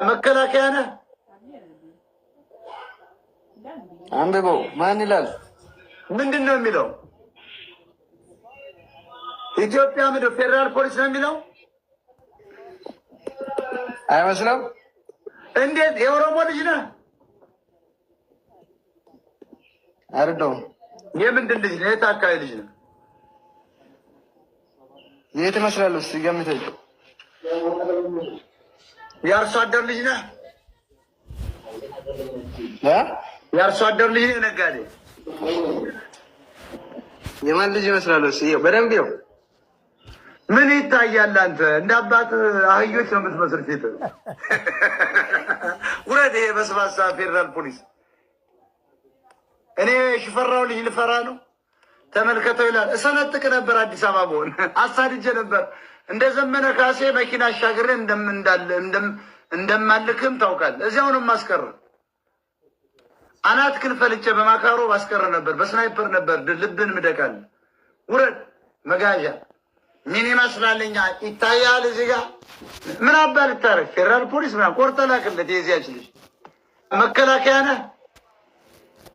መከላከያ ነህ? አንብበው። ማን ይላል? ምንድን ነው የሚለው? ኢትዮጵያ ምድር ፌዴራል ፖሊስ ነው የሚለው አይመስለም? እንዴት? የኦሮሞ ልጅ ነህ? አይደለም። የምንድን ልጅ ነህ? የት አካባቢ ልጅ ነህ? የት ይመስላል? እስኪ ገምተኝ። የአርሶ አደር ልጅ ነህ? የአርሶ አደር ልጅ ነህ? ነጋዴ? የማን ልጅ ይመስላል? እስኪ በደንብ ይኸው። ምን ይታያል? አንተ እንደ አባት አህዮች ነው የምትመስል ፊት። ውረድ! ይሄ በስባሳ ፌዴራል ፖሊስ። እኔ ሽፈራው ልጅ ልፈራ ነው? ተመልከተው ይላል። እሰነጥቅ ነበር አዲስ አበባ በሆን አሳድጄ ነበር። እንደ ዘመነ ካሴ መኪና አሻግሬ እንደማልክም ታውቃለህ። እዚያውንም ማስቀረ አናት ክን ፈልጬ በማካሮ ባስቀረ ነበር። በስናይፐር ነበር ልብን ምደቃል። ውረድ! መጋዣ ምን ይመስላልኛ? ይታያል እዚህ ጋር ምን አባ ልታረግ? ፌዴራል ፖሊስ ምናምን ቆርጠህ ላክለት። የዚያች ልጅ መከላከያ ነህ?